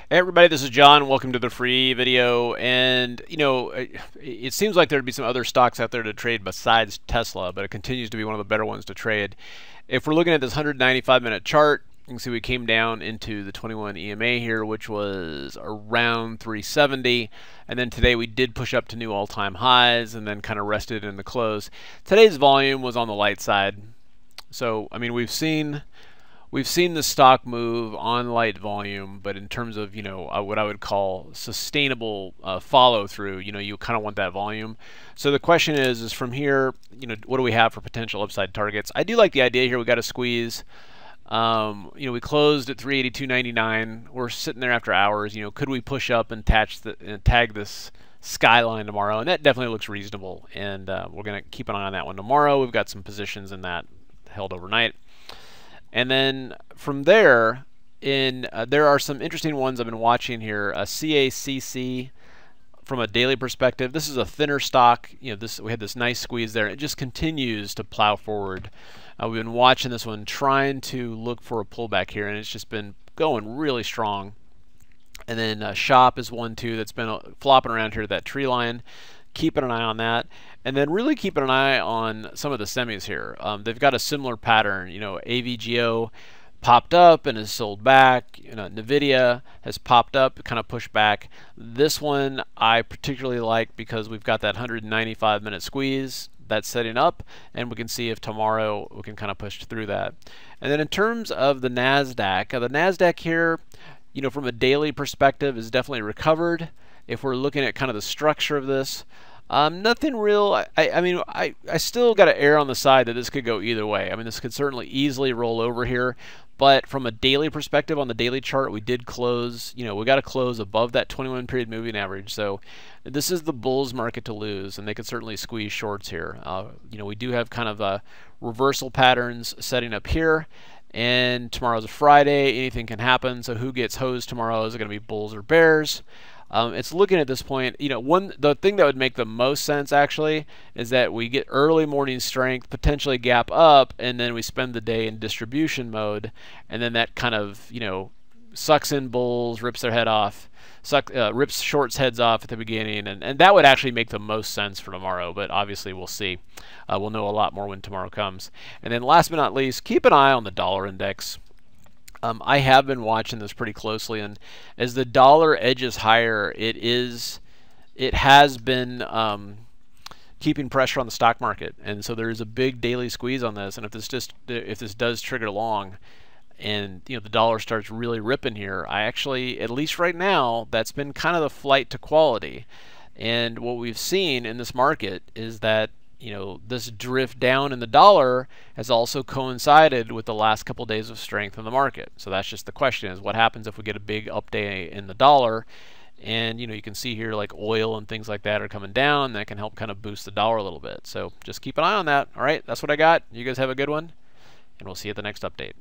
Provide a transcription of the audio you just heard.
Hey everybody, this is John. Welcome to the free video. And it seems like there'd be some other stocks out there to trade besides Tesla, but it continues to be one of the better ones to trade. If we're looking at this 195-minute chart, you can see we came down into the 21 EMA here, which was around 370, and then today we did push up to new all-time highs and then kind of rested in the close. Today's volume was on the light side, so I mean we've seen the stock move on light volume, but in terms of what I would call sustainable follow through, you kind of want that volume. So the question is from here, what do we have for potential upside targets? I do like the idea here. We got a squeeze. We closed at 382.99. We're sitting there after hours. Could we push up and tag this skyline tomorrow? And that definitely looks reasonable. And we're gonna keep an eye on that one tomorrow. We've got some positions in that held overnight. And then from there, there are some interesting ones I've been watching here. CACC, from a daily perspective, this is a thinner stock. We had this nice squeeze there. It just continues to plow forward. We've been watching this one, trying to look for a pullback here, and it's just been going really strong. And then Shop is one too that's been flopping around here to that tree line. Keeping an eye on that, and then really keeping an eye on some of the semis here. They've got a similar pattern. AVGO popped up and has sold back. Nvidia has popped up, kind of pushed back. This one I particularly like because we've got that 195-minute squeeze that's setting up, and we can see if tomorrow we can kind of push through that. And then in terms of the Nasdaq here, from a daily perspective, is definitely recovered. If we're looking at kind of the structure of this, nothing real. I still got to err on the side that this could go either way. I mean, this could certainly easily roll over here, but from a daily perspective on the daily chart, we did close. We got to close above that 21-period moving average. So this is the bulls market to lose, and they could certainly squeeze shorts here. We do have kind of reversal patterns setting up here. And tomorrow's a Friday. Anything can happen. So who gets hosed tomorrow? Is it going to be bulls or bears? It's looking at this point, the thing that would make the most sense actually is that we get early morning strength, potentially gap up, and then we spend the day in distribution mode, and then that kind of, sucks in bulls, rips their head off, rips shorts heads off at the beginning, and that would actually make the most sense for tomorrow, but obviously we'll see. We'll know a lot more when tomorrow comes. And then last but not least, keep an eye on the dollar index. I have been watching this pretty closely, and as the dollar edges higher, it has been keeping pressure on the stock market, and so there is a big daily squeeze on this. And if this does trigger along, and the dollar starts really ripping here, I actually, at least right now, that's been kind of the flight to quality. And what we've seen in this market is that this drift down in the dollar has also coincided with the last couple of days of strength in the market. So that's just the question, is what happens if we get a big up day in the dollar? And you can see here like oil and things like that are coming down. That can help kind of boost the dollar a little bit. So just keep an eye on that. All right, that's what I got. You guys have a good one, and we'll see you at the next update.